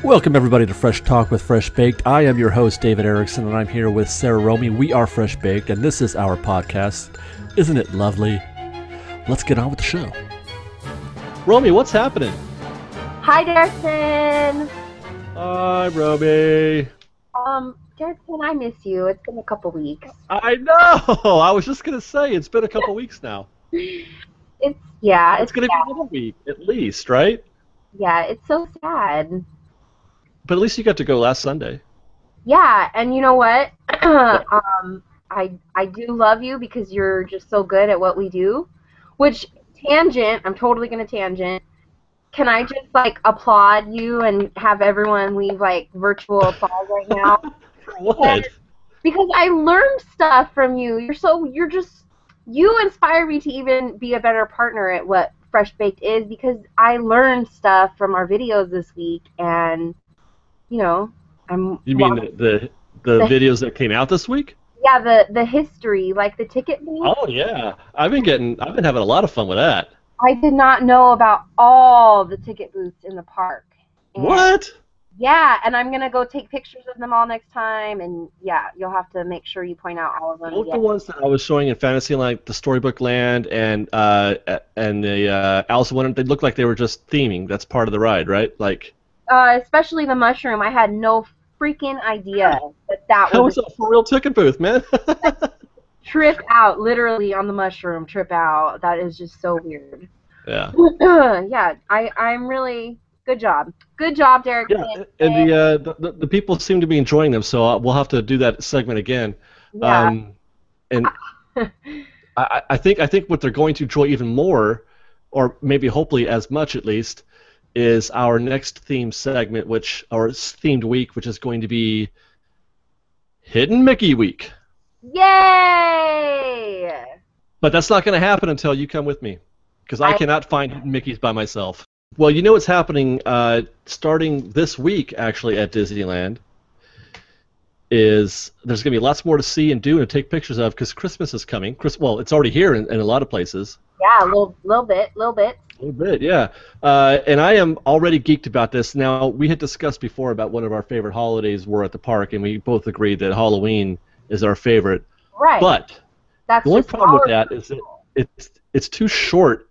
Welcome everybody to Fresh Talk with Fresh Baked. I am your host, David Erickson, and I'm here with Sarah Romy. We are Fresh Baked, and this is our podcast. Isn't it lovely? Let's get on with the show. Romy, what's happening? Hi, Derrickson. Hi, Romy. Derrickson, I miss you. It's been a couple weeks. I know. I was just gonna say it's been a couple weeks now. It's gonna be 1 week at least, right? Yeah, it's so sad. But at least you got to go last Sunday. Yeah, and you know what? I do love you because you're just so good at what we do. Which, tangent, I'm totally going to tangent. Can I just, applaud you and have everyone leave, virtual applause right now? For what? Because I learned stuff from you. You inspire me to even be a better partner at what Fresh Baked is, because I learned stuff from our videos this week, and you mean the videos that came out this week? Yeah, the history, like the ticket booth. Oh yeah, I've been having a lot of fun with that. I did not know about all the ticket booths in the park. What? Yeah, and I'm gonna go take pictures of them all next time, and yeah, you'll have to make sure you point out all of them. Both the ones that I was showing in Fantasyland, the Storybook Land, and the Alice in Wonderland, they looked like they were just theming. That's part of the ride, right? Especially the mushroom. I had no freaking idea that was a for real ticket booth, man. Trip out, literally on the mushroom. Trip out. That is just so weird. Yeah. Yeah, I'm really good job. Good job, Derek. Yeah, and the people seem to be enjoying them, so we'll have to do that segment again. Yeah. And I think what they're going to enjoy even more, or maybe hopefully as much at least, is our next theme segment, or themed week, which is going to be Hidden Mickey Week. Yay! But that's not going to happen until you come with me, because I cannot find Hidden Mickeys by myself. Well, you know what's happening starting this week, actually, at Disneyland, is there's going to be lots more to see and do and take pictures of, because Christmas is coming. Well, it's already here in a lot of places. Yeah, a little bit. A little bit, yeah. And I am already geeked about this. Now, we had discussed before about one of our favorite holidays were at the park, and we both agreed that Halloween is our favorite. Right. But that's the only problem with that is that it's too short,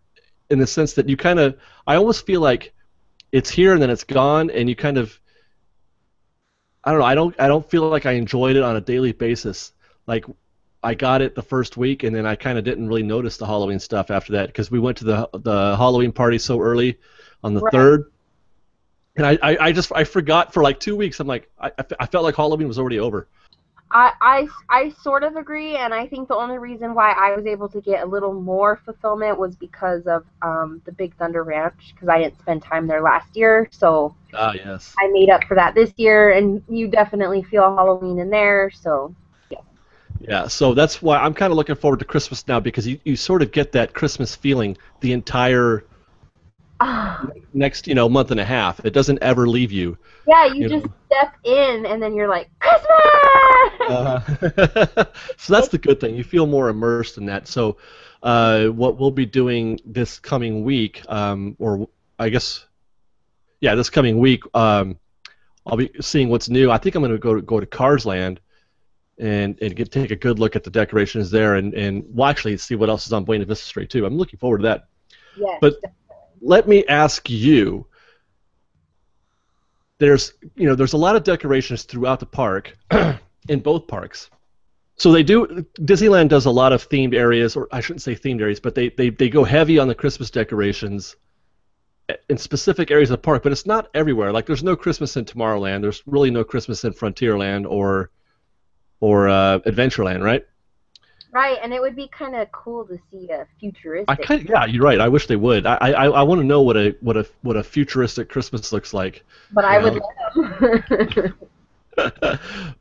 in the sense that I almost feel like it's here and then it's gone, and you kind of, I don't know, I don't feel like I enjoyed it on a daily basis. Like, I got it the first week, and then I kind of didn't really notice the Halloween stuff after that, because we went to the Halloween party so early on the 3rd, and I forgot for 2 weeks. I'm like, I felt like Halloween was already over. I sort of agree, and I think the only reason why I was able to get a little more fulfillment was because of the Big Thunder Ranch, because I didn't spend time there last year, so yes, I made up for that this year, and you definitely feel Halloween in there, so yeah. Yeah, so that's why I'm kind of looking forward to Christmas now, because you sort of get that Christmas feeling the entire next month and a half. It doesn't ever leave you. Yeah, you just step in, and then you're like, Christmas! So that's the good thing. You feel more immersed in that. So what we'll be doing this coming week, or I guess, yeah, this coming week, I'll be seeing what's new. I think I'm going to go to Cars Land and take a good look at the decorations there, and we'll actually see what else is on Buena Vista Street too. I'm looking forward to that. Yes, but definitely. Let me ask you. There's a lot of decorations throughout the park, in both parks. So Disneyland does a lot of themed areas, or I shouldn't say themed areas, but they go heavy on the Christmas decorations in specific areas of the park, but it's not everywhere. Like, there's no Christmas in Tomorrowland. There's really no Christmas in Frontierland or Adventureland, right? Right, and it would be kind of cool to see a futuristic. Yeah, you're right. I wish they would. I want to know what a futuristic Christmas looks like. But I would let them.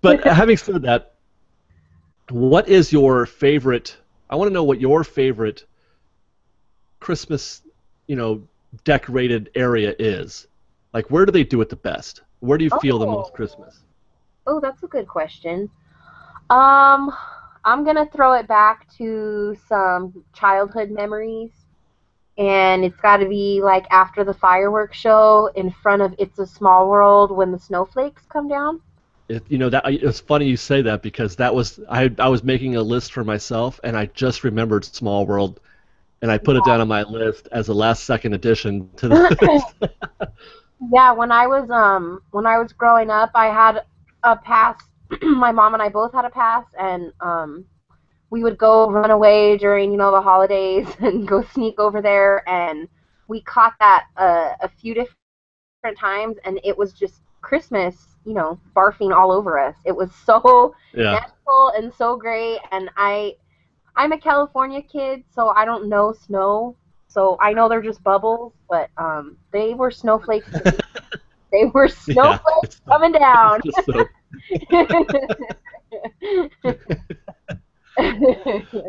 But having said that, what is your favorite? I want to know what your favorite Christmas, decorated area is. Like, where do they do it the best? Where do you feel the most Christmas? Oh, that's a good question. I'm going to throw it back to some childhood memories. and it's got to be like after the fireworks show in front of It's a Small World when the snowflakes come down. That it's funny you say that because I was making a list for myself and I just remembered Small World and I put it down on my list as a last second addition to the list. Yeah, when I was growing up, I had a pass. My mom and I both had a pass, and we would go run away during the holidays and go sneak over there, and we caught that a few different times, and it was just Christmas, barfing all over us. It was so Yeah. magical and so great, and I'm a California kid, so I don't know snow. So I know they're just bubbles, but they were snowflakes. They were Yeah. snowflakes coming down. Just so.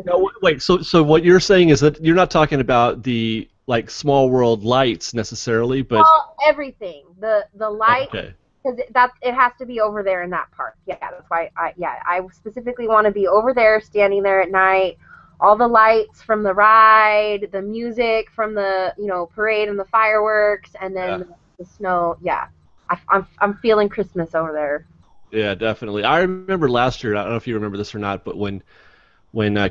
No, wait. So what you're saying is that you're not talking about the like Small World lights necessarily, but Well, everything. The light, okay. because it has to be over there in that park. Yeah, that's why I specifically want to be over there, standing there at night. All the lights from the ride, the music from the parade and the fireworks, and then Yeah. the snow. Yeah, I'm feeling Christmas over there. Yeah, definitely. I remember last year. I don't know if you remember this or not, but when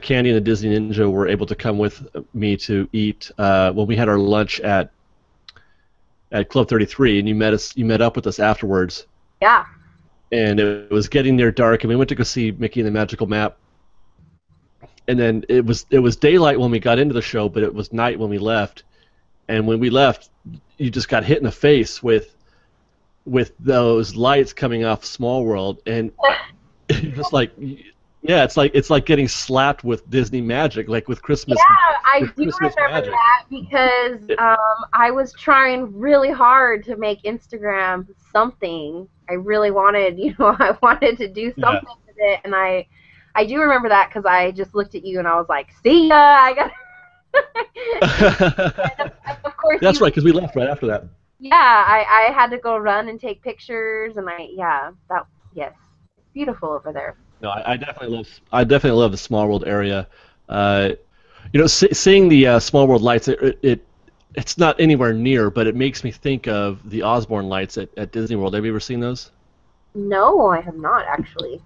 Candy and the Disney Ninja were able to come with me to eat when we had our lunch at Club 33, and you met up with us afterwards, Yeah. and it was getting near dark, and we went to go see Mickey and the Magical Map, and then it was daylight when we got into the show, but it was night when we left, and when we left, you just got hit in the face with those lights coming off Small World, and just like. Yeah, it's like getting slapped with Disney magic, like with Christmas. Yeah, I With do Christmas remember magic. that because I was trying really hard to make Instagram something. I really wanted, I wanted to do Yeah. something with it, and I do remember that because I just looked at you and I was like, "See ya!" I got. Of course, That's right, because we left right after that. yeah, I had to go run and take pictures, and yes, it's beautiful over there. No, I definitely love the Small World area. Seeing the Small World lights, it's not anywhere near, but it makes me think of the Osborne lights at Disney World. Have you ever seen those? No, I have not actually.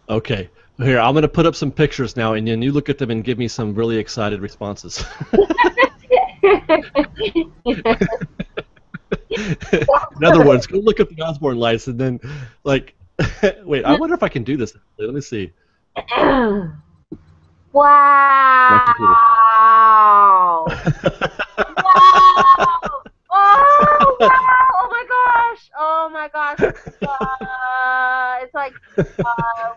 Okay. Here, I'm going to put up some pictures now, and then you look at them and give me some really excited responses. In other words, go look up the Osborne lights, and then, like, wait, I wonder if I can do this. Let me see. My computer. Wow! Wow! Oh, wow! Oh my gosh! Oh my gosh! It's like,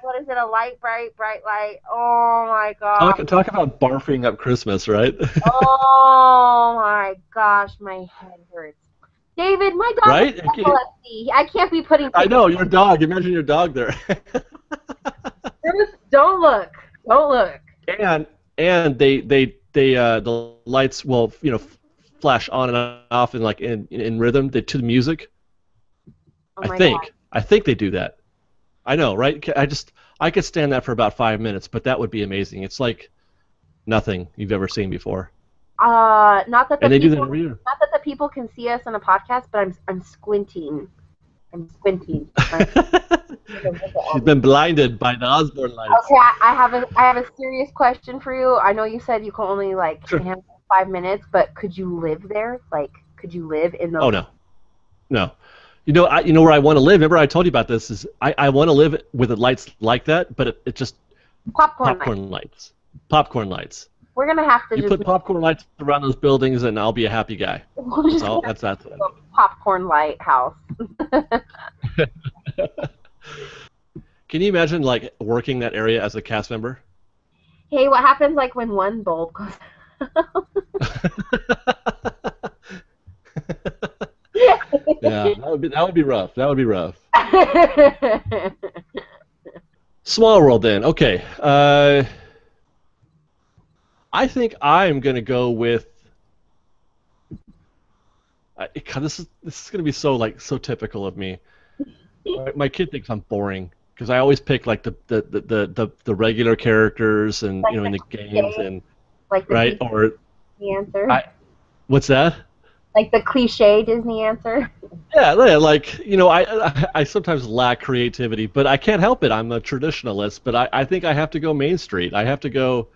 what is it? A light, bright light. Oh my gosh! Talk about barfing up Christmas, right? Oh my gosh! My head hurts. David, my dog has Right? epilepsy. I can't be putting I pictures. know, your dog. Imagine your dog there. Don't look. Don't look. and the lights will flash on and off in like in rhythm to the music. Oh I my think god. I think they do that. I know, right? I could stand that for about 5 minutes, but that would be amazing. It's like nothing you've ever seen before. Not that the And they do that people, every year. not that the people can see us on a podcast, but I'm squinting. I'm squinting. She's been blinded by the Osborne lights. Okay, I have a serious question for you. I know you said you can only Sure. handle 5 minutes, but could you live there? Like, could you live in those? Oh no, no. You know where I want to live. Remember I told you about this. Is I want to live with the lights like that, but it just Popcorn lights. popcorn lights. Popcorn lights. We're gonna have to You just put popcorn lights around those buildings, and I'll be a happy guy. we'll That's just all. have That's a popcorn light house. Can you imagine like working that area as a cast member? Hey, what happens like when one bulb goes Yeah, that would be rough. That would be rough. Small World then. Okay. I think I'm gonna go with. God, this is gonna be so typical of me. My kid thinks I'm boring because I always pick like the regular characters and Like in the the games game, and like the right or answer. What's that? Like the cliche Disney answer. Yeah, yeah, like I sometimes lack creativity, but I can't help it. I'm a traditionalist, but I think I have to go Main Street. I have to go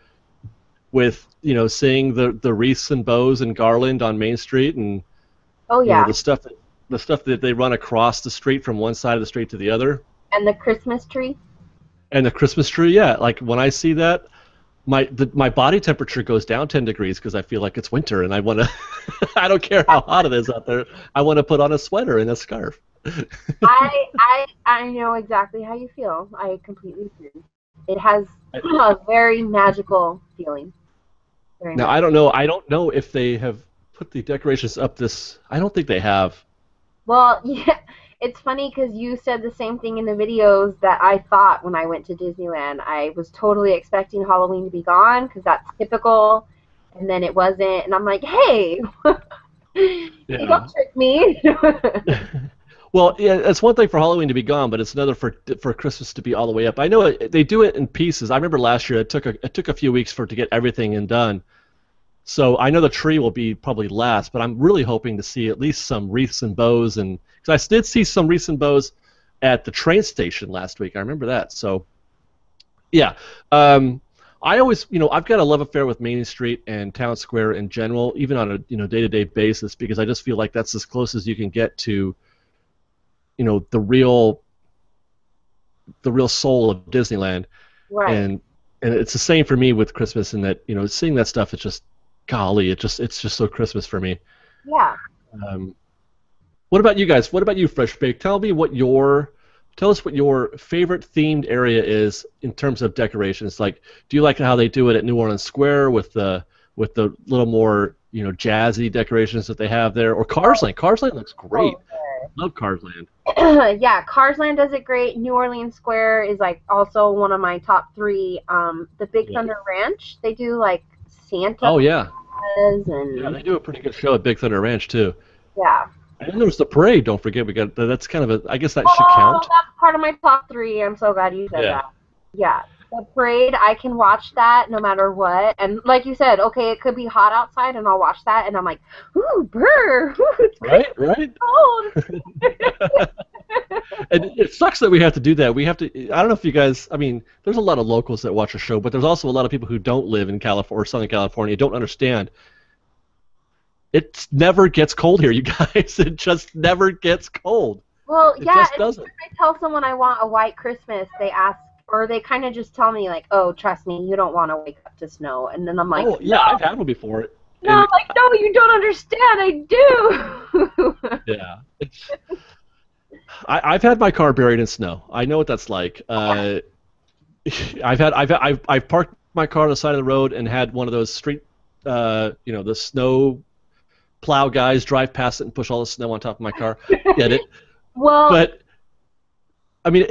with seeing the wreaths and bows and garland on Main Street, and Oh yeah, the stuff that they run across the street from one side of the street to the other, and the Christmas tree. and the Christmas tree. Yeah, like when I see that, my body temperature goes down 10 degrees because I feel like it's winter and I want to. I don't care how hot it is out there. I want to put on a sweater and a scarf. I know exactly how you feel. I completely agree. It has a very magical feeling. Very Now much. I don't know. I don't know if they have put the decorations up this. I don't think they have. Well, yeah, it's funny because you said the same thing in the videos that I thought when I went to Disneyland. I was totally expecting Halloween to be gone because that's typical, and then it wasn't. And I'm like, hey, you Yeah. don't trick me. Well, yeah, it's one thing for Halloween to be gone, but it's another for Christmas to be all the way up. I know they do it in pieces. I remember last year it took a few weeks for it to get everything in done. So I know the tree will be probably last, but I'm really hoping to see at least some wreaths and bows, and because I did see some wreaths and bows at the train station last week. I remember that. So yeah, I always, I've got a love affair with Main Street and Town Square in general, even on a day-to-day basis, because I just feel like that's as close as you can get to the real soul of Disneyland, Right. and it's the same for me with Christmas, in that seeing that stuff, it's just golly, it's just so Christmas for me. Yeah. Um, what about you guys? What about you, Fresh Bake? Tell us what your favorite themed area is in terms of decorations. Like, do you like how they do it at New Orleans Square with the little more jazzy decorations that they have there, or Cars Land? Cars Land looks great. Oh, Love Cars Land. yeah, Carsland does it great. New Orleans Square is like also one of my top three. The Big Yeah. Thunder Ranch, they do like Santa Oh yeah, Claus yeah. and They do a pretty good show at Big Thunder Ranch too. yeah. And there was the parade. Don't forget, we got that's kind of a. I guess that should Oh, count. that's part of my top three. I'm so glad you said Yeah. that. Yeah. The parade, I can watch that no matter what. And like you said, okay, it could be hot outside and I'll watch that and I'm like, ooh, brr, ooh, it's Right. Right. cold. And it sucks that we have to do that. We have to. I don't know if you guys. I mean, there's a lot of locals that watch the show, but there's also a lot of people who don't live in California or Southern California, don't understand. It never gets cold here, you guys. It just never gets cold. Well, It yeah, just and doesn't. when I tell someone I want a white Christmas, they ask, or they kind of just tell me, like, oh, trust me, you don't want to wake up to snow. And then I'm like, Oh no, yeah, I've had one before, no, I'm and like, no, you don't understand. I do. yeah, I've had my car buried in snow. I know what that's like. I've parked my car on the side of the road and had one of those street, the snow plow guys drive past it and push all the snow on top of my car. Get it? Well, But I mean,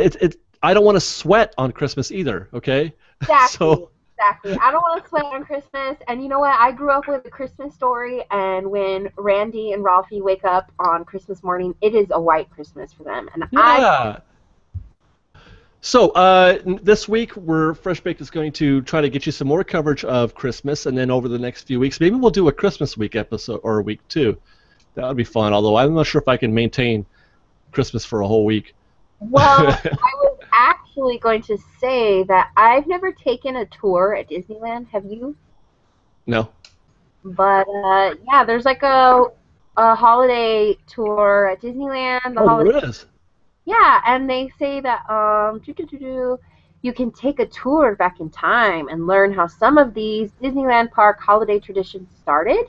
I don't want to sweat on Christmas either. Okay, exactly. so Exactly. I don't want to sweat on Christmas. And you know what? I grew up with a Christmas Story, and when Randy and Ralphie wake up on Christmas morning, it is a white Christmas for them. And I, yeah. So this week, Fresh Baked is going to try to get you some more coverage of Christmas, and then over the next few weeks, maybe we'll do a Christmas week episode or a week two. That would be fun. Although I'm not sure if I can maintain Christmas for a whole week. well, I was actually going to say that I've never taken a tour at Disneyland. Have you? No. But yeah, there's like a holiday tour at Disneyland. The Oh, holiday, there is. yeah, and they say that you can take a tour back in time and learn how some of these Disneyland Park holiday traditions started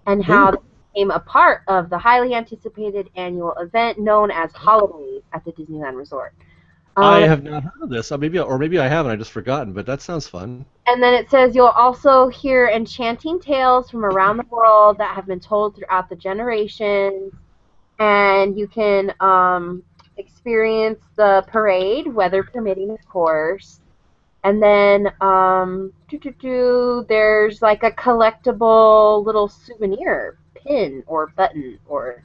and how Ooh. they became a part of the highly anticipated annual event known as Holidays at the Disneyland Resort. I Um, have not heard of this. Maybe I haven't. I just forgotten. But that sounds fun. And then it says you'll also hear enchanting tales from around the world that have been told throughout the generations. And you can experience the parade, weather permitting, of course. And then there's like a collectible little souvenir pin or button or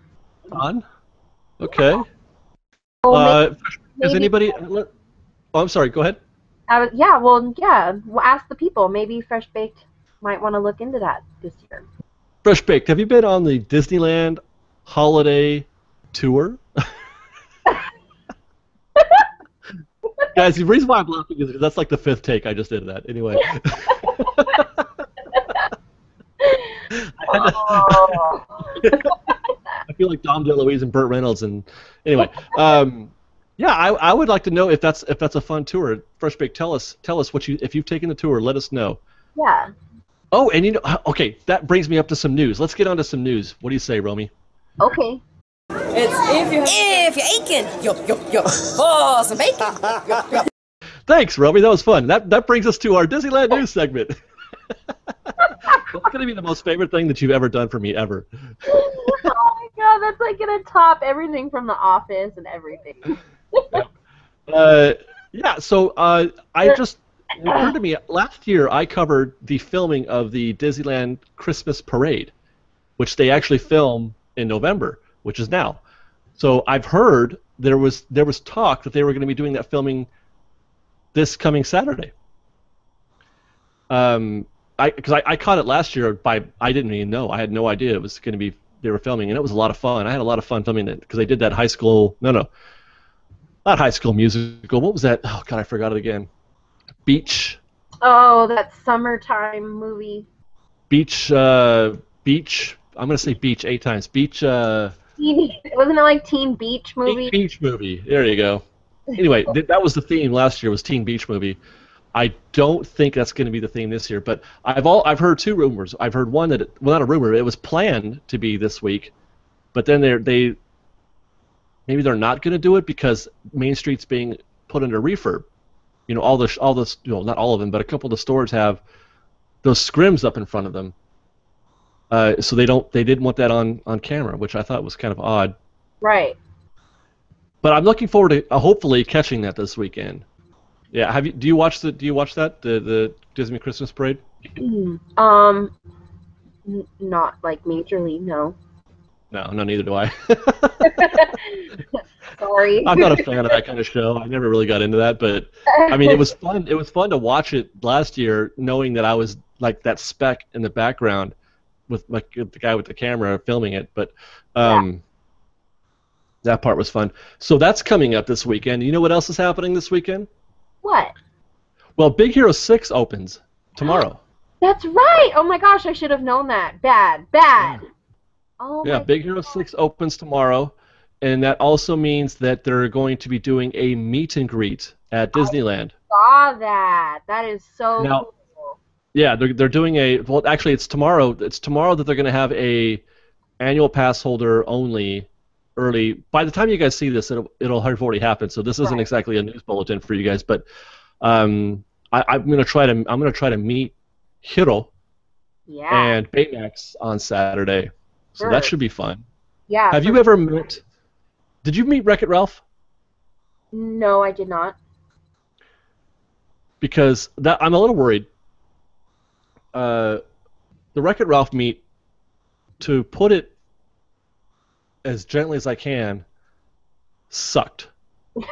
Fun. Okay. oh, Uh, is maybe anybody? Oh, I'm sorry. Go ahead. yeah, well, yeah. We'll ask the people. Maybe Fresh Baked might want to look into that this year. Fresh Baked, have you been on the Disneyland holiday tour? Guys, the reason why I'm laughing is because that's like the fifth take I just did of that. Anyway. Oh. I feel like Dom DeLuise and Burt Reynolds, and anyway, yeah, I would like to know if that's a fun tour. Fresh Bake, tell us what if you've taken the tour, let us know. Yeah. Oh, and okay, that brings me up to some news. Let's get on to some news. What do you say, Romy? Okay. It's if you're aching, yo, for some bacon. Thanks, Romy. That was fun. That brings us to our Disneyland news segment. That's going to be the most favorite thing that you've ever done for me ever. Oh my god, that's like gonna top everything from The Office and everything. Yeah. So it occurred to me last year I covered the filming of the Disneyland Christmas parade, which they actually film in November, which is now. So I've heard there was talk that they were going to be doing that filming this coming Saturday. Because I caught it last year I didn't even know. I had no idea it was going to be they were filming, and it was a lot of fun. I had a lot of fun filming it because they did that not High School Musical. What was that? Oh God, I forgot it again. Beach. Oh, that summertime movie. Beach. I'm gonna say beach 8 times. Beach. Wasn't it like Teen Beach Movie? Teen Beach Movie. There you go. Anyway, that was the theme last year. Was Teen Beach Movie. I don't think that's going to be the theme this year, but I've heard 2 rumors. I've heard one that not a rumor. It was planned to be this week, but then maybe they're not going to do it because Main Street's being put under refurb. You know, all the not all of them, but a couple of the stores have those scrims up in front of them. So they didn't want that on camera, which I thought was kind of odd. Right. But I'm looking forward to hopefully catching that this weekend. Yeah, do you watch that? The Disney Christmas parade? Not like majorly, no. No, neither do I. Sorry. I'm not a fan of that kind of show. I never really got into that, but I mean, it was fun. It was fun to watch it last year, knowing that I was like that speck in the background with like the guy with the camera filming it. But that part was fun. So that's coming up this weekend. You know what else is happening this weekend? What? Well, Big Hero 6 opens tomorrow. That's right. Oh my gosh, I should have known that. Bad. Oh yeah, Big Hero 6 opens tomorrow, and that also means that they're going to be doing a meet and greet at Disneyland. I saw that. That is so cool. Yeah, they're doing actually it's tomorrow. It's tomorrow that they're going to have a annual pass holder only early. By the time you guys see this, it'll have already happened. So this isn't exactly a news bulletin for you guys, but I'm going to try to meet Hiro and Baymax on Saturday. So that should be fun. Yeah. Have you ever met? Did you meet Wreck-It Ralph? No, I did not. Because I'm a little worried. The Wreck-It Ralph meet, to put it as gently as I can, sucked. That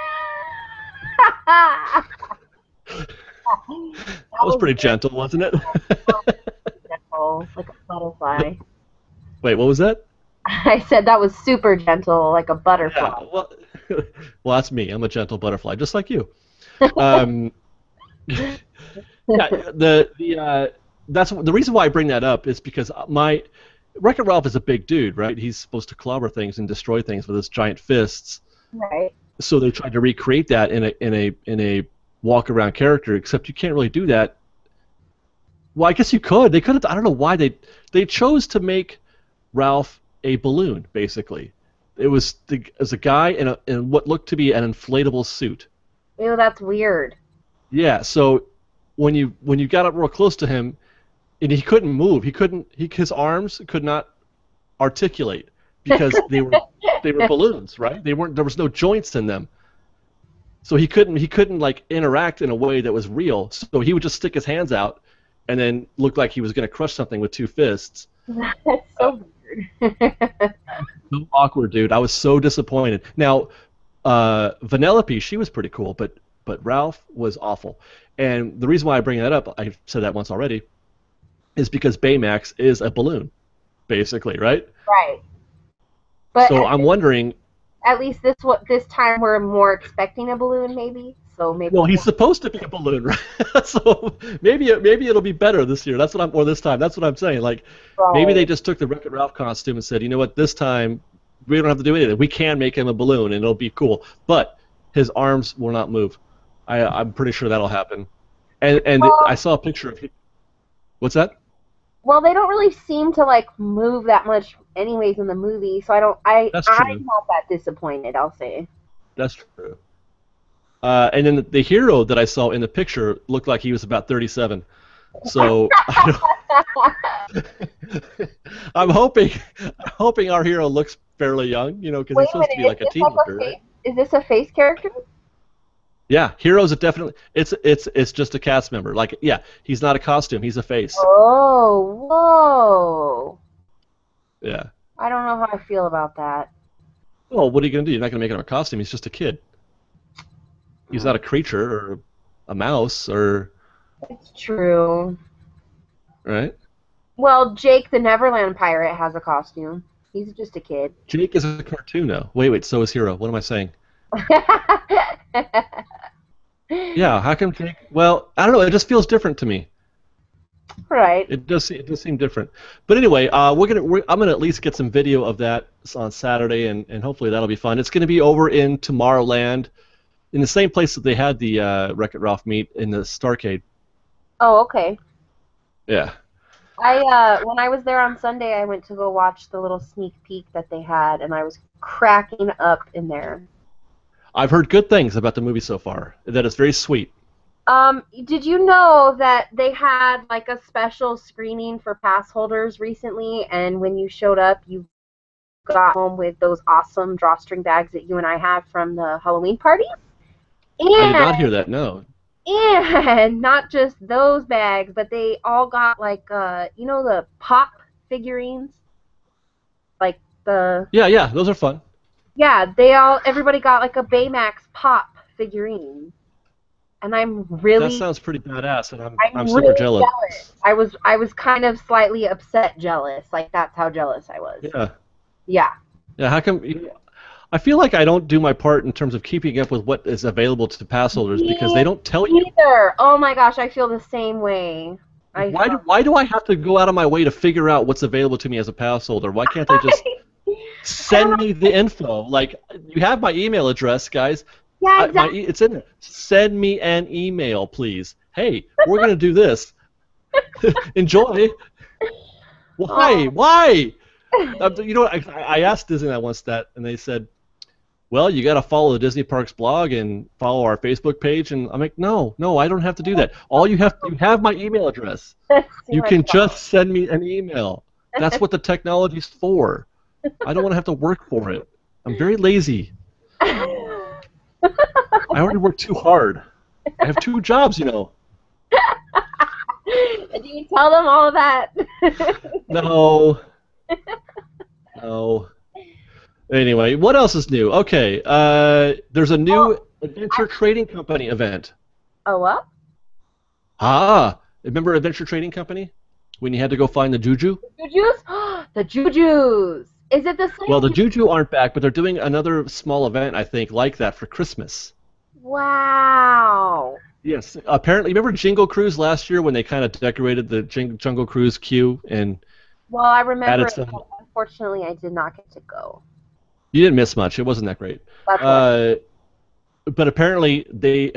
was pretty gentle, wasn't it? Gentle, like a butterfly. Wait, what was that? I said that was super gentle, like a butterfly. Yeah, well, that's me. I'm a gentle butterfly, just like you. Yeah, that's the reason why I bring that up is because Wreck-It Ralph is a big dude, right? He's supposed to clobber things and destroy things with his giant fists. Right. So they tried to recreate that in a walk-around character, except you can't really do that. Well, I guess you could. They could have. I don't know why they chose to make Ralph a balloon. Basically, it was as a guy in what looked to be an inflatable suit. Ew, that's weird. Yeah. So when you got up real close to him, and he couldn't move. His arms could not articulate because they were balloons, right? There was no joints in them. So he couldn't like interact in a way that was real. So he would just stick his hands out and then look like he was going to crush something with 2 fists. That's so weird. So awkward, dude. I was so disappointed. Now, Vanellope, she was pretty cool, but Ralph was awful. And the reason why I bring that up, I said that once already, is because Baymax is a balloon. basically, right? Right. But So I'm wondering. at least this time we're more expecting a balloon, maybe. So maybe. Well, he's supposed to be a balloon, right? So maybe it'll be better this year. Or this time. That's what I'm saying. Like maybe they Right. just took the Wreck-It Ralph costume and said, you know what, this time we don't have to do anything. We can make him a balloon and it'll be cool. But his arms will not move. I'm pretty sure that'll happen. And I Well, saw a picture of him. What's that? well, they don't really seem to like move that much, anyways, in the movie. So I don't. That's I'm true. not that disappointed. I'll say. That's true. And then the hero that I saw in the picture looked like he was about 37. So I'm hoping our hero looks fairly young, because Wait he's a supposed to be minute. like a teenager, right? Is this a face character? Yeah, heroes are definitely. It's just a cast member. Like, yeah, he's not a costume. He's a face. Oh, whoa. Yeah. I don't know how I feel about that. Well, what are you gonna do? You're not gonna make him a costume. He's just a kid. He's not a creature or a mouse or It's true. right. Well, Jake the Neverland Pirate has a costume. He's just a kid. Jake is a cartoon now. Wait. So is Hero. What am I saying? Yeah. How come Jake? Well, I don't know. It just feels different to me. Right. It does seem different. But anyway, I'm gonna at least get some video of that on Saturday, and hopefully that'll be fun. It's gonna be over in Tomorrowland, in the same place that they had the Wreck-It Ralph meet in the Starcade. Oh, okay. Yeah. When I was there on Sunday, I went to go watch the little sneak peek that they had, and I was cracking up in there. I've heard good things about the movie so far. That it's very sweet. Did you know that they had like a special screening for pass holders recently, and when you showed up, you got home with those awesome drawstring bags that you and I have from the Halloween party? I did not And hear that. No. and not just those bags, but they all got like the pop figurines, like the Yeah. Those are fun. yeah, everybody got like a Baymax pop figurine. And That sounds pretty badass, and I'm I'm super really jealous. jealous. I was kind of slightly upset jealous. Like that's how jealous I was. Yeah. Yeah. Yeah. How come? I feel like I don't do my part in terms of keeping up with what is available to pass holders because they don't tell you. Either. Oh my gosh, I feel the same way. Why do I have to go out of my way to figure out what's available to me as a pass holder? Why can't they just send me the info? Like, you have my email address, guys. Yeah, exactly. It's in there. Send me an email, please. Hey, we're gonna do this. Enjoy. Why? Oh. Why? I asked Disneyland once that, and they said, well, you got to follow the Disney Parks blog and follow our Facebook page. And I'm like, no, I don't have to do that. You have my email address. You can just send me an email. That's what the technology's for. I don't want to have to work for it. I'm very lazy. I already work too hard. I have 2 jobs, Do you tell them all of that? No. No. Anyway, what else is new? Okay, there's a new Adventure Trading Company event. Oh, what? Remember Adventure Trading Company? When you had to go find the Juju? Jujus? The Jujus! Is it the same? Well, the Juju aren't back, but they're doing another small event, I think, like that for Christmas. Wow. Yes, apparently. Remember Jingle Cruise last year when they kind of decorated the Jungle Cruise queue and Well, I remember added it, some... but unfortunately I did not get to go. You didn't miss much. It wasn't that great. That's right. But apparently the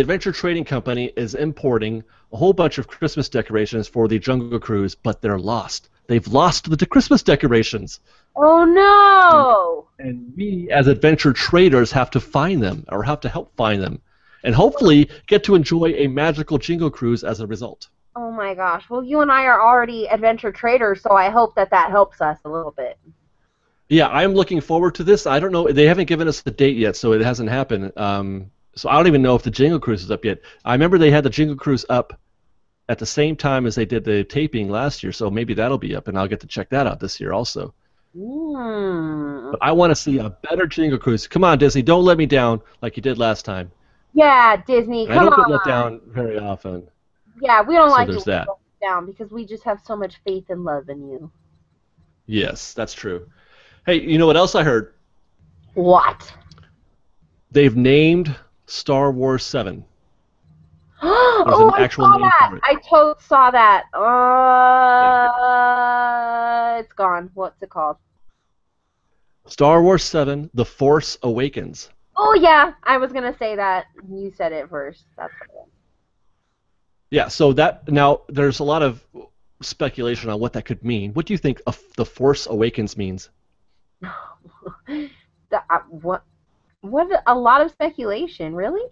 Adventure Trading Company is importing a whole bunch of Christmas decorations for the Jungle Cruise, but they're lost. They've lost the Christmas decorations. Oh no! And we, as adventure traders, have to find them, or have to help find them, and hopefully get to enjoy a magical Jingle Cruise as a result. Oh my gosh. Well, you and I are already adventure traders, so I hope that helps us a little bit. Yeah, I'm looking forward to this. I don't know. They haven't given us the date yet, so it hasn't happened. So I don't even know if the Jingle Cruise is up yet. I remember they had the Jingle Cruise up at the same time as they did the taping last year, so maybe that'll be up, and I'll get to check that out this year also. But I want to see a better Jingle Cruise. Come on, Disney, don't let me down like you did last time. Yeah, Disney, And come on. I don't get let down very often. Yeah, we don't So like there's to that. let you down because we just have so much faith and love in you. Yes, that's true. Hey, you know what else I heard? What? They've named Star Wars 7. There's Oh, an I actual saw name that. for it. I saw that. Yeah. It's gone. What's it called? Star Wars 7: The Force Awakens. Oh yeah, I was gonna say that. You said it first. That's what Yeah, so that now there's a lot of speculation on what that could mean. What do you think The Force Awakens means? what? What? A lot of speculation, really?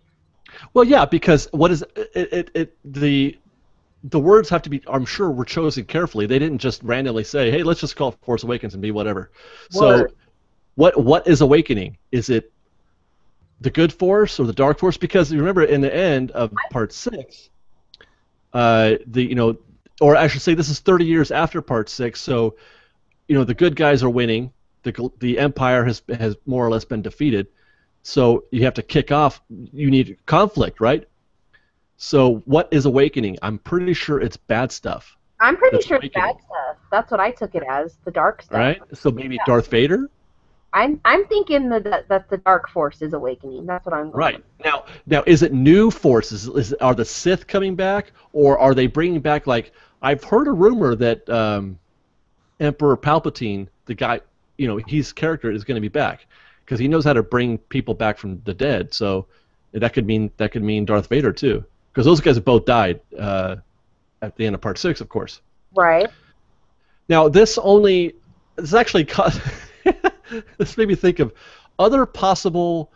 Well, yeah, because what is the words have to be, I'm sure, were chosen carefully. They didn't just randomly say, "Hey, let's just call it Force Awakens and be whatever." So, Word. what is awakening? Is it the good force or the dark force? Because you remember in the end of Part 6, or I should say, this is 30 years after Part 6. So, the good guys are winning. The Empire has more or less been defeated. So you have to kick off. You need conflict, right? So what is awakening? I'm pretty sure it's bad stuff. I'm pretty That's sure it's awakening, bad stuff. That's what I took it as, the dark stuff. right? So maybe Yeah. Darth Vader. I'm thinking that the dark force is awakening. That's what I'm going. Right. Now, is it new forces? Are the Sith coming back, or are they bringing back, like, I've heard a rumor that Emperor Palpatine, the guy, his character is going to be back because he knows how to bring people back from the dead. So that could mean Darth Vader too, because those guys have both died at the end of Part 6, of course. Right. Now, this actually this made me think of other possible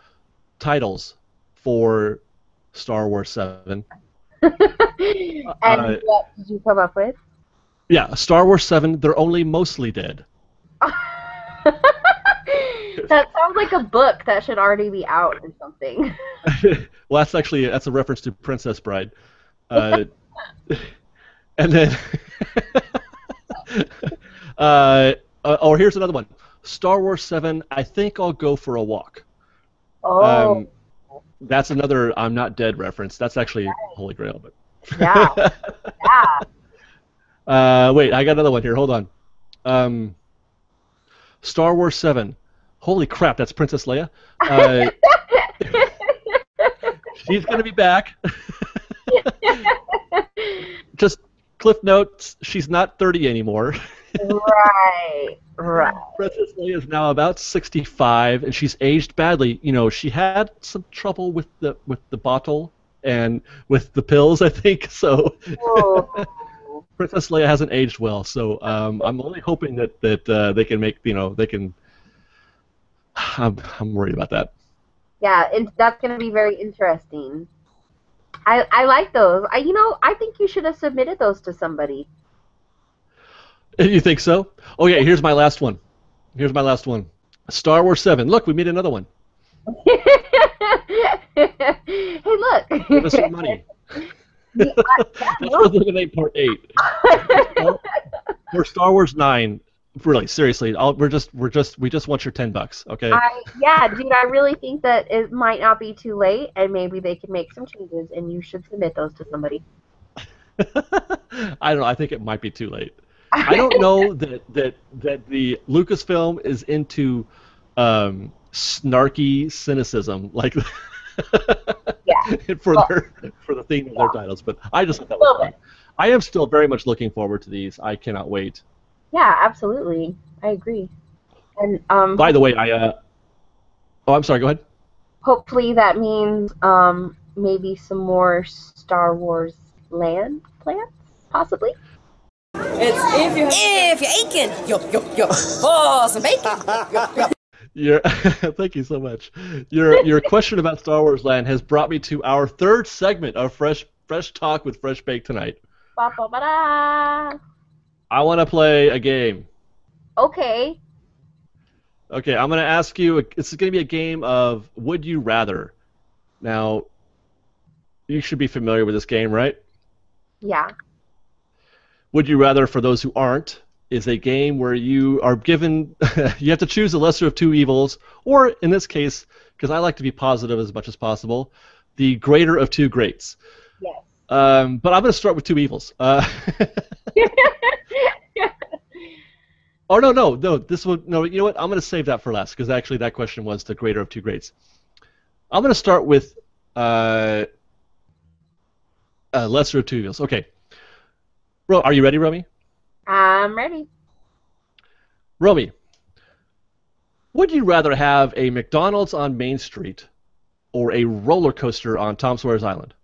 titles for Star Wars 7. And what did you come up with? Yeah, Star Wars 7, They're Only Mostly Dead. That sounds like a book that should already be out or something. Well, that's a reference to Princess Bride. And then here's another one. Star Wars 7, I Think I'll Go for a Walk. Oh. That's another I'm Not Dead reference. That's actually Holy Grail, but Yeah. Yeah. wait, I got another one here. Hold on. Star Wars 7. Holy crap, that's Princess Leia. She's going to be back. Just cliff notes, she's not 30 anymore. Right. Princess Leia is now about 65, and she's aged badly. She had some trouble with the bottle and with the pills, I think. So Princess Leia hasn't aged well. So I'm only hoping that they can make they can. I'm worried about that. Yeah, that's going to be very interesting. I like those. I think you should have submitted those to somebody. You think so? Oh yeah, here's my last one. Star Wars 7. Look, we made another one. Hey, look. Give us some money. That's what we're gonna name Part 8. For Star Wars 9. Really, seriously, we just want your $10, okay? Yeah, dude, I really think that it might not be too late, and maybe they can make some changes, and you should submit those to somebody. I don't know. I think it might be too late. I don't know that the Lucasfilm is into snarky cynicism like for the theme of their titles, but I just thought that was fun. I am still very much looking forward to these. I cannot wait. Yeah, absolutely. I agree. And by the way, oh, I'm sorry. Go ahead. Hopefully that means maybe some more Star Wars land plans, possibly. It's if you're aching, yo, for some bacon, yo. Thank you so much. Your question about Star Wars Land has brought me to our third segment of Fresh Talk with Fresh Bake tonight. Ba-ba-ba-da. I want to play a game. Okay. Okay, I'm going to ask you. It's going to be a game of Would You Rather. Now, you should be familiar with this game, right? Yeah. Would You Rather, for those who aren't, is a game where you are given, you have to choose the lesser of two evils, or in this case, because I like to be positive as much as possible, the greater of two greats. Yes. But I'm going to start with two evils. Oh no. This one no. You know what? I'm going to save that for last because actually that question was the greater of two greats. I'm going to start with uh, lesser of two evils. Okay. Are you ready, Romy? I'm ready. Romy, would you rather have a McDonald's on Main Street or a roller coaster on Tom Sawyer's Island?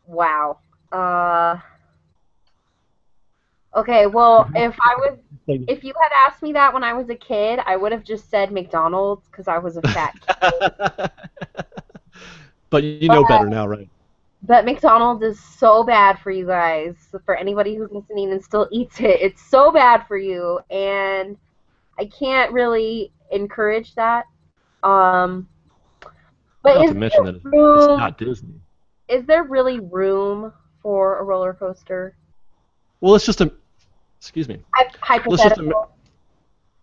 Wow. Okay, well, if you had asked me that when I was a kid, I would have just said McDonald's because I was a fat kid. But you know But, better now, right? but McDonald's is so bad for you guys. For anybody who's listening and still eats it, it's so bad for you, and I can't really encourage that. Um, but Not is to mention there that it's room? not Disney. Is there really room for a roller coaster? Well, let's just excuse me. Let's just Hypothetical.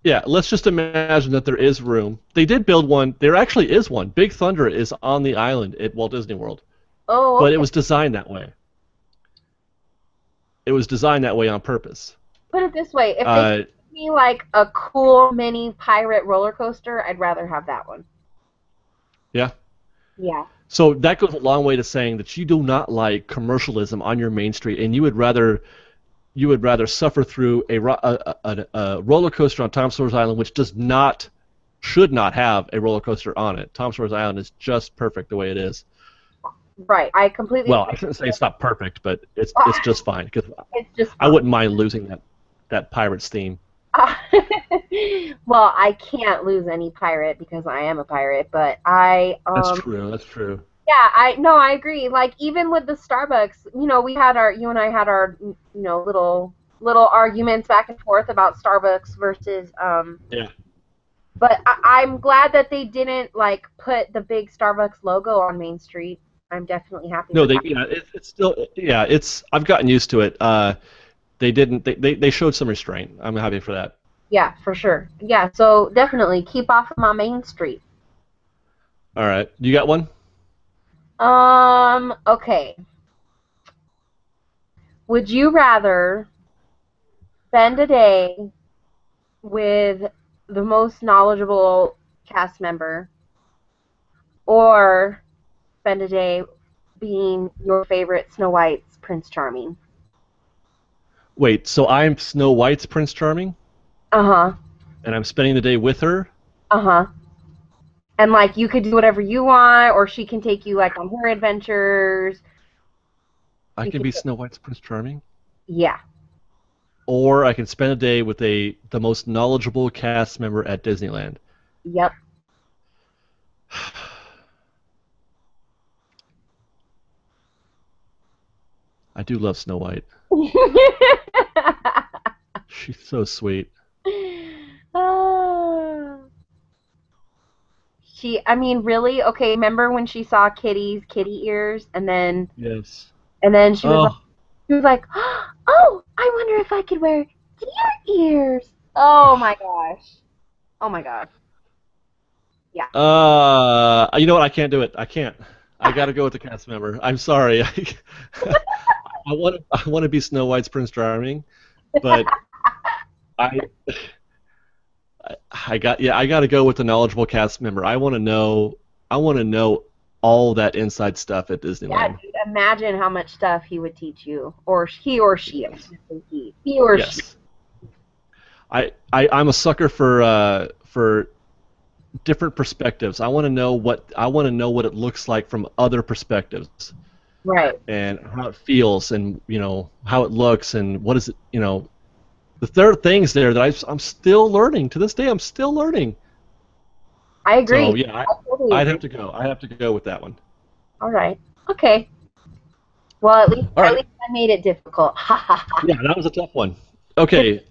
yeah, let's just imagine that there is room. They did build one. There actually is one. Big Thunder is on the island at Walt Disney World, Oh, but it okay. was designed that way. It was designed that way on purpose. Put it this way: if they Uh, give me like a cool mini pirate roller coaster, I'd rather have that one. yeah. Yeah. So that goes a long way to saying that you do not like commercialism on your main street, and you would rather suffer through a roller coaster on Tom Sawyer's Island, which should not have a roller coaster on it. Tom Sawyer's Island is just perfect the way it is. Right. I completely Well, agree. I shouldn't say it's not perfect, but it's just fine because It's just I fun. wouldn't mind losing that pirate's theme. Well, I can't lose any pirate because I am a pirate, but I That's true. That's true. yeah, I agree. Like even with the Starbucks, you and I had our little arguments back and forth about Starbucks versus Yeah. but I'm glad that they didn't like put the big Starbucks logo on Main Street. I'm definitely happy No, with that. it's still I've gotten used to it. They didn't they showed some restraint. I'm happy for that. Yeah, for sure. Yeah, so definitely keep off of my Main Street. All right. You got one? Okay. Would you rather spend a day with the most knowledgeable cast member or spend a day being your favorite Snow White's Prince Charming? Wait, so I'm Snow White's Prince Charming, Uh-huh. and I'm spending the day with her? Uh-huh. And like you could do whatever you want, or she can take you like on her adventures. I You can could, be Snow White's Prince Charming, yeah. or I can spend a day with the most knowledgeable cast member at Disneyland. Yep. I do love Snow White. She's so sweet. Ah. I mean, really? Okay, remember when she saw Kitty's kitty ears, Yes. and then Oh, she was like, oh, I wonder if I could wear deer ears. Oh my gosh. Oh my gosh. Yeah. you know what? I can't do it. I can't. I got to go with the cast member. I'm sorry. I want to be Snow White's Prince Charming, but I I got to go with the knowledgeable cast member. I want to know all that inside stuff at Yeah, Disneyland. dude, imagine how much stuff he would teach you, or he or she. I shouldn't say he or she. Yes. I'm a sucker for different perspectives. I want to know what it looks like from other perspectives Right. and how it feels and how it looks and what is it. There are things there that I'm still learning to this day. I'm still learning. I agree. So yeah, I totally I'd agree. have to go. I have to go with that one. All right. Okay. Well, at least All at right. least I made it difficult. Ha ha ha. Yeah, that was a tough one. Okay.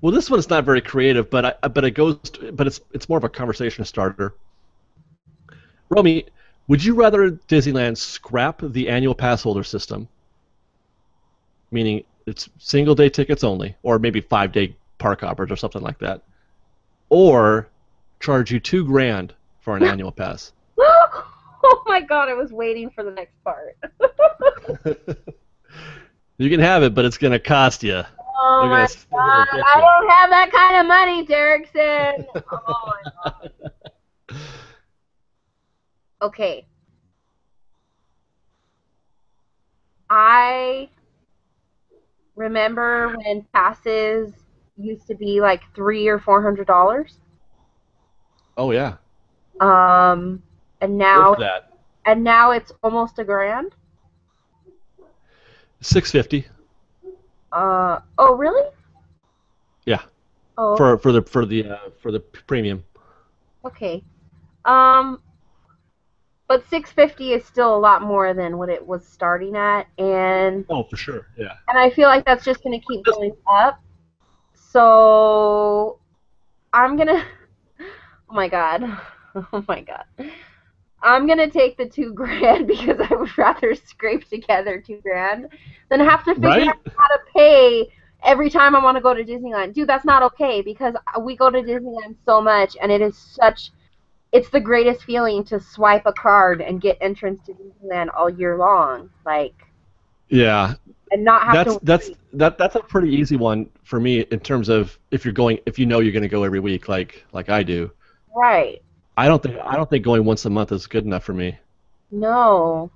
Well, this one's not very creative, but it's more of a conversation starter. Romy, would you rather Disneyland scrap the annual pass holder system, meaning it's single day tickets only, or maybe 5-day park hoppers or something like that, or charge you $2,000 for an annual pass? Oh my God! I was waiting for the next part. You can have it, but it's gonna cost you. Oh Look at my us. Look at her god, I bitching. don't have that kind of money, Derrickson. Oh my god. Okay. I remember when passes used to be like $300 or $400. Oh yeah. Um, and If now that. it's almost $1,000. 650. Oh really? Yeah. Oh, For okay. for the premium. Okay. Um, but 650 is still a lot more than what it was starting at, Oh, for sure. Yeah. and I feel like that's just going to keep going up. So I'm gonna. Oh my god. Oh my god. I'm gonna take the 2 grand because I would rather scrape together 2 grand than have to figure Right? out how to pay every time I want to go to Disneyland. Dude, that's not okay because we go to Disneyland so much, and it's the greatest feeling to swipe a card and get entrance to Disneyland all year long, like, Yeah. and not have to worry. That's a pretty easy one for me in terms of if you know you're going to go every week like I do. Right. I don't think going once a month is good enough for me. No.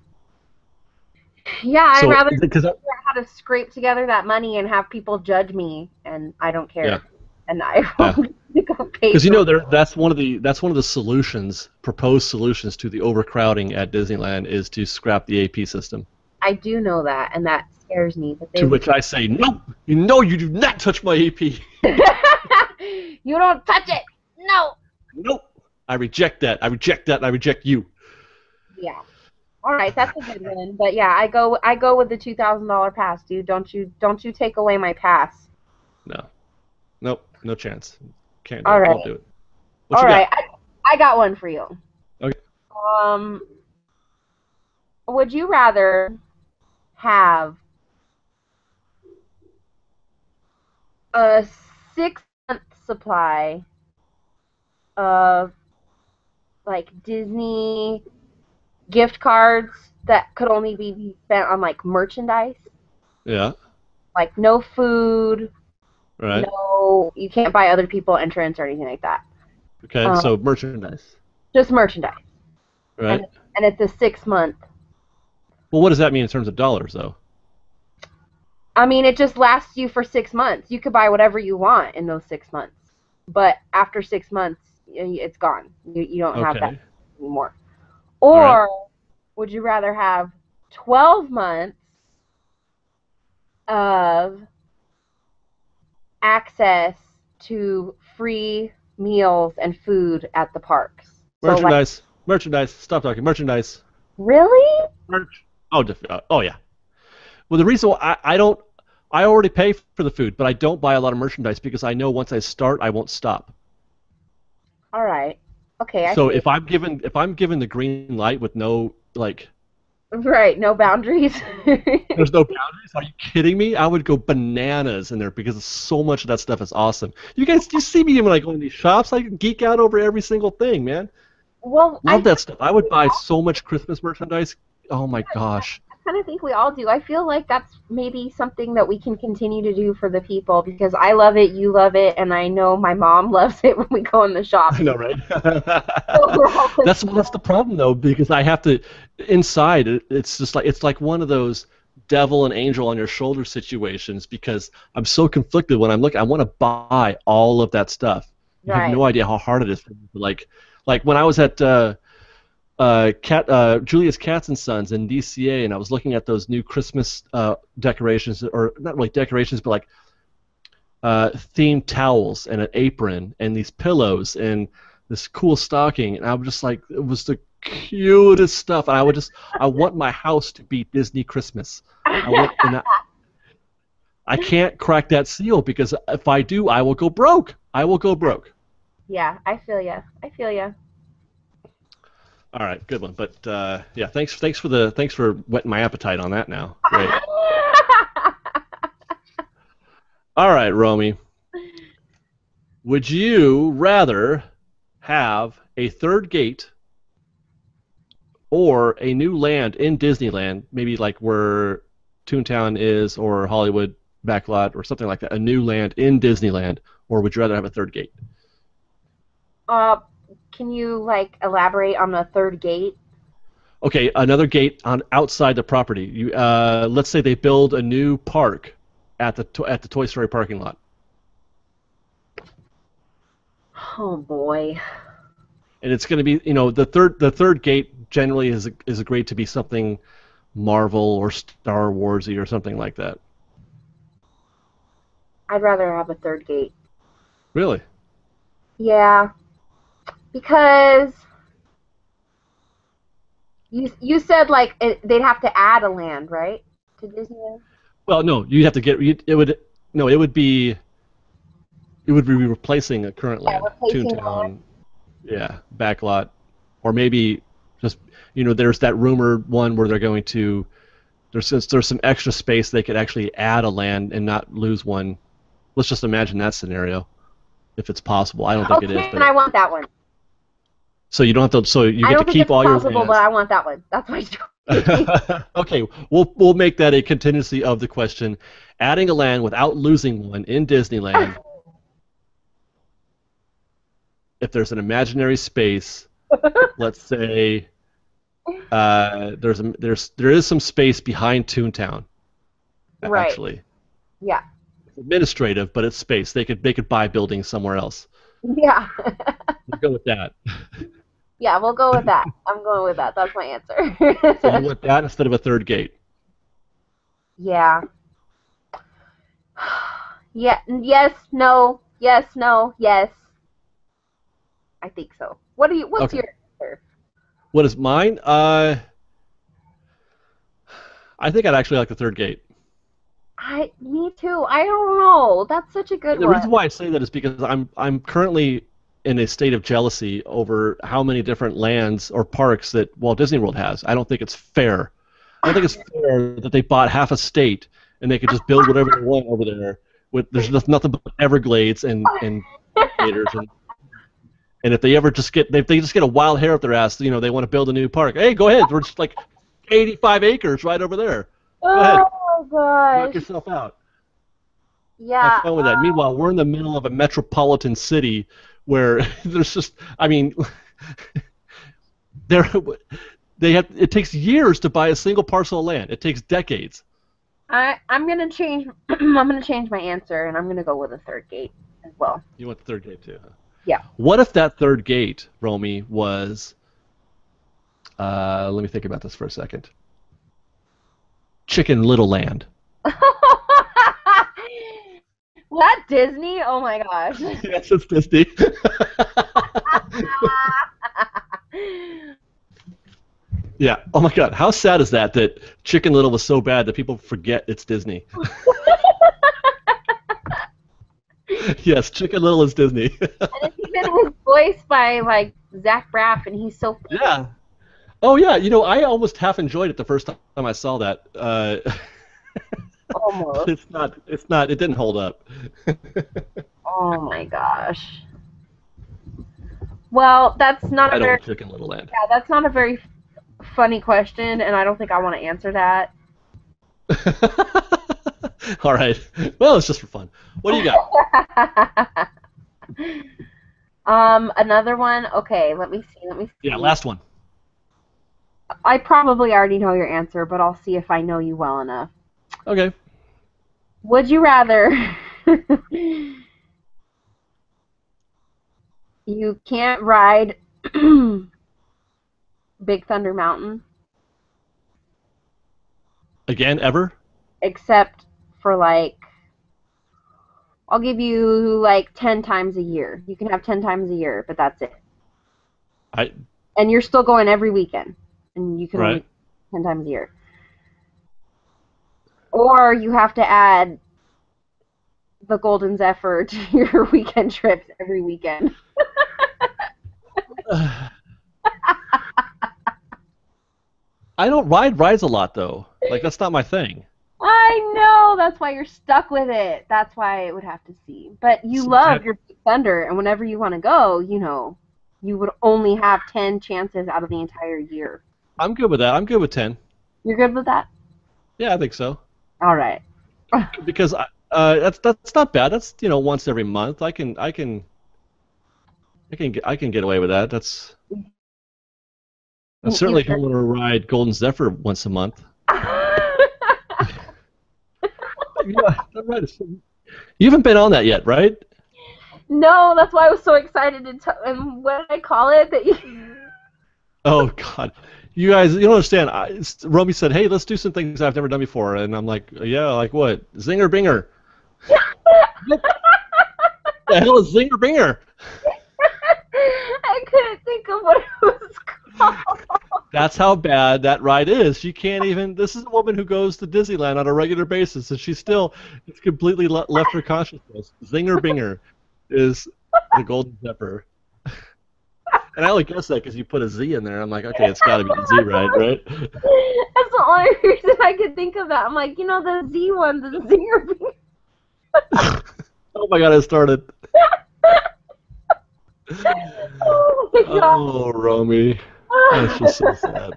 Yeah, I'd So rather because figure out how to scrape together that money and have people judge me, and I don't yeah. care. And I Yeah. won't go pay Because for that's one of the solutions, proposed solutions to the overcrowding at Disneyland is to scrap the AP system. I do know that, and that scares me. But To which I say, nope, you do not touch my AP. you don't touch it. No. Nope. I reject that. I reject that. And I reject you. Yeah. All right, that's a good one. But yeah, I go with the $2,000 pass, dude. Don't you take away my pass. No. Nope. No chance. Can't do All it. right. Won't do it. What All you right. got? I got one for you. Okay. Um, would you rather have a 6 month supply of like Disney gift cards that could only be spent on like merchandise, Yeah. like no food, Right. no, you can't buy other people entrance or anything like that. Okay. Um, So merchandise. just merchandise, and Right. it's a 6 month. Well, what does that mean in terms of dollars, though? I mean, it just lasts you for 6 months. You could buy whatever you want in those 6 months, but after 6 months, it's gone. You don't have that Okay. anymore. All right. Or would you rather have 12 months of access to free meals and food at the parks? So, like, Merchandise. Merchandise. Stop talking. Merchandise. really? Merch. Oh, oh yeah. Well, the reason why I already pay for the food, but I don't buy a lot of merchandise because I know once I start, I won't stop. All right. Okay, I So see. if I'm given the green light with no like, Right, no boundaries. there's no boundaries. Are you kidding me? I would go bananas in there because so much of that stuff is awesome. You see me when I go in these shops. I geek out over every single thing, man. Well, Love that stuff. I would buy so much Christmas merchandise. Oh my gosh. kind of think we all do. I feel like that's maybe something that we can continue to do for the people because I love it, you love it, and I know my mom loves it when we go in the I shops. know, right? So we're all That's the problem though, because I have to inside. It's like one of those devil and angel on your shoulder situations because I'm so conflicted when I'm looking. I want to buy all of that stuff. You have right. no idea how hard it is for me. Like when I was at Julius Katz and Sons in DCA, and I was looking at those new Christmas decorations, or not really decorations, but like themed towels and an apron and these pillows and this cool stocking, and I was just like, it was the cutest stuff. And I want my house to be Disney Christmas. I can't crack that seal because if I do, I will go broke. I will go broke. Yeah, I feel ya. I feel ya. All right, good one. But yeah, thanks for whetting my appetite on that. Now, great. All right, Romy. Would you rather have a third gate or a new land in Disneyland, maybe like where Toontown is or Hollywood backlot or something like that, a new land in Disneyland, or would you rather have a third gate? Can you like elaborate on the third gate? Okay, another gate on outside the property. You let's say they build a new park at the Toy Story parking lot. Oh boy. And it's going to be, the third gate generally is agreed to be something Marvel or Star Warsy or something like that. I'd rather have a third gate. Really? Yeah, because you said like they'd have to add a land, right, to Disneyland? Well, no, you'd have to get it would no, it would be replacing a current Yeah, land, replacing land. Toontown, yeah, backlot, or maybe just there's that rumored one where they're going to since there's some extra space they could actually add a land and not lose one. Let's just imagine that scenario, if it's possible. I don't think it is, Okay, but and I want that one. so you don't have to. So you I get don't to think keep it's all your possible, lands. but I want that one. That's my choice. Okay, we'll make that a contingency of the question. Adding a land without losing one in Disneyland. If there's an imaginary space, let's say there is some space behind Toontown. Right. Actually, Yeah. it's administrative, but it's space. They could buy buildings somewhere else. Yeah. We'll go with that. Yeah, we'll go with that. I'm going with that. That's my answer. So you want that instead of a third gate. Yeah. Yeah. Yes. No. Yes. No. Yes. I think so. What's Okay. your answer? What is mine? I think I'd actually like the third gate. Me too. I don't know. That's such a good The one. reason why I say that is because I'm currently in a state of jealousy over how many different lands or parks that Walt Disney World has. I don't think it's fair. I don't think it's fair that they bought half a state and they could just build whatever they want over there. There's just nothing but Everglades and gators and if they just get a wild hair up their ass, they want to build a new park. Hey, go ahead. We're just like 85 acres right over there. Go ahead. Oh gosh. Knock yourself out. Yeah. Have fun with that. Meanwhile, we're in the middle of a metropolitan city where there's just, it takes years to buy a single parcel of land. It takes decades. I'm gonna change. I'm gonna change my answer, and I'm gonna go with a third gate as well. You want the third gate too, huh? Yeah. What if that third gate, Romy, was? Let me think about this for a second. Chicken Little Land. Was that Disney? Oh my gosh. Yes, it's Disney. Yeah. Oh my God. How sad is that Chicken Little was so bad that people forget it's Disney? Yes, Chicken Little is Disney. And it's even was voiced by like Zach Braff, and he's so funny. Yeah. Oh yeah. I almost half enjoyed it the first time I saw that. Almost. It's not. It didn't hold up. Oh my gosh. Well, that's not I a don't very want Chicken Little Land. yeah, that's not a very funny question, and I don't think I want to answer that. All right. Well, it's just for fun. What do you got? Another one. Okay, let me see. Yeah, last one. I probably already know your answer, but I'll see if I know you well enough. Okay. Would you rather you can't ride Big Thunder Mountain Again, ever? except for like I'll give you like 10 times a year. You can have 10 times a year, but that's it. And you're still going every weekend, and you can only Right. 10 times a year. Or you have to add the Golden Zephyr to your weekend trips every weekend. I don't ride rides a lot though. Like that's not my thing. I know, that's why you're stuck with it. That's why it would have to see. But you love your Big Thunder, and whenever you want to go, you would only have 10 chances out of the entire year. I'm good with that. I'm good with 10. You're good with that? Yeah, I think so. All right. Because That's not bad. That's once every month. I can get away with that. I You certainly don't want to ride Golden Zephyr once a month. Yeah, that ride is. You haven't been on that yet, right? No, that's why I was so excited to tell. And what did I call it? That you. Oh God, you guys, you don't understand. Romy said, "Hey, let's do some things I've never done before," and I'm like, "Yeah, like what? Zinger Binger." What the hell is Zinger Binger? I couldn't think of what it was called. That's how bad that ride is. She can't even. This is a woman who goes to Disneyland on a regular basis, and it's completely left her consciousness. Zinger Binger is the Golden Zephyr. And I only guessed that because you put a Z in there. I'm like, okay, it's got to be the Z ride, right? That's the only reason I could think of that. I'm like, the Z one, the Zinger. Oh my God, I started. Oh my God. Oh, Romy. That's just so sad.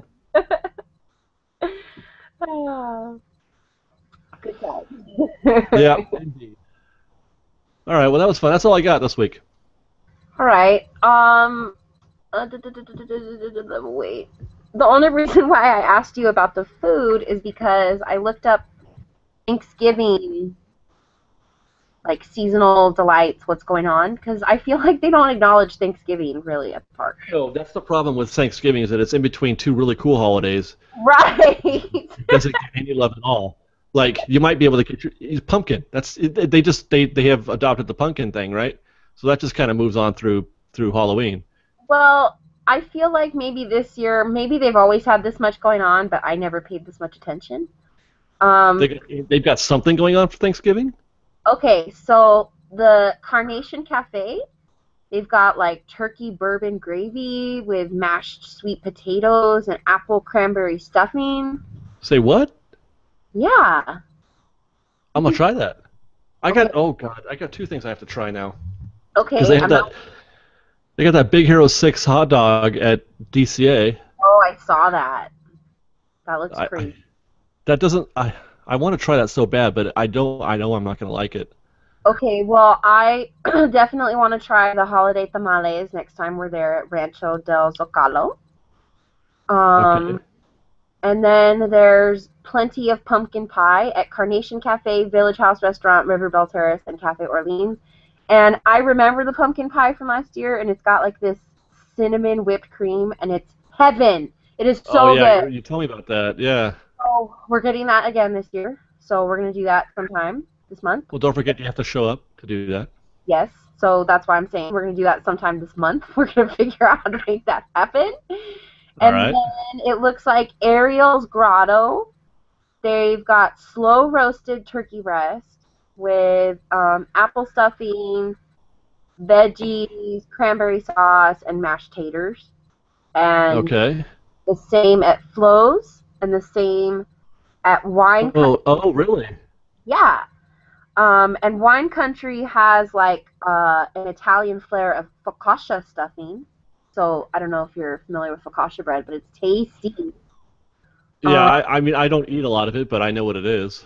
Good job. Yeah, indeed. All right, well, that was fun. That's all I got this week. All right. Wait. The only reason why I asked you about the food is because I looked up Thanksgiving, like seasonal delights, what's going on, because I feel like they don't acknowledge Thanksgiving really at the park. No, that's the problem with Thanksgiving is that it's in between two really cool holidays. Right. It doesn't get any love at all. Like you might be able to get your pumpkin. They have adopted the pumpkin thing, right? So that just kind of moves on through Halloween. Well, I feel like maybe this year, maybe they've always had this much going on, but I never paid this much attention. They've got something going on for Thanksgiving? Okay, so the Carnation Cafe, they've got like turkey bourbon gravy with mashed sweet potatoes and apple cranberry stuffing. Say what? Yeah. I'm gonna try that. Okay. Oh God, I got two things I have to try now. Okay. Because they got that Big Hero 6 hot dog at DCA. Oh, I saw that. That looks great. I want to try that so bad, but I know I'm not gonna like it. Okay, well, I definitely want to try the holiday tamales next time we're there at Rancho del Zocalo. Okay. And then there's plenty of pumpkin pie at Carnation Cafe, Village House Restaurant, Riverbell Terrace, and Cafe Orleans. And I remember the pumpkin pie from last year, and it's got like this cinnamon whipped cream, and it's heaven. It is so good. You told me about that. Yeah. So we're getting that again this year. So we're going to do that sometime this month. Well, don't forget you have to show up to do that. Yes. So that's why I'm saying we're going to do that sometime this month. We're going to figure out how to make that happen. All And right. then it looks like Ariel's Grotto. They've got slow roasted turkey breast with apple stuffing, veggies, cranberry sauce, and mashed taters. And Okay. the same at Flo's and the same at Wine Country. Oh, really? Yeah. And Wine Country has like an Italian flair of focaccia stuffing. So I don't know if you're familiar with focaccia bread, but it's tasty. Yeah, I mean, I don't eat a lot of it, but I know what it is.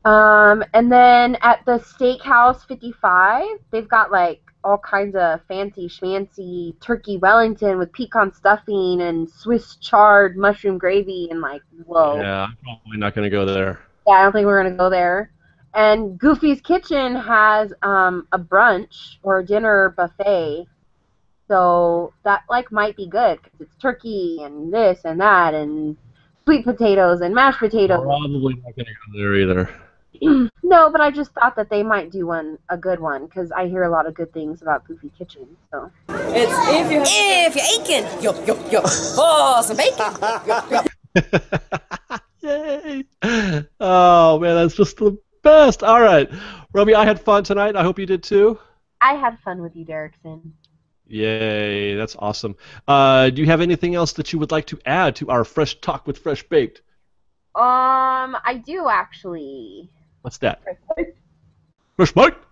And then at the Steakhouse 55, they've got like all kinds of fancy schmancy turkey Wellington with pecan stuffing and Swiss chard mushroom gravy and like, whoa. Yeah, I'm probably not going to go there. Yeah, I don't think we're going to go there. And Goofy's Kitchen has a brunch or a dinner buffet. So that like might be good because it's turkey and this and that and sweet potatoes and mashed potatoes. Probably not going to go there either. No, but I just thought that they might do a good one because I hear a lot of good things about Goofy Kitchen. So It's if you're aching, yo, for some bacon. Yay! Oh man, that's just the best. All right, Romy, I had fun tonight. I hope you did too. I had fun with you, Derrickson. Yay, that's awesome. Do you have anything else that you would like to add to our Fresh Talk with Fresh Baked? I do actually. What's that? Fresh Baked.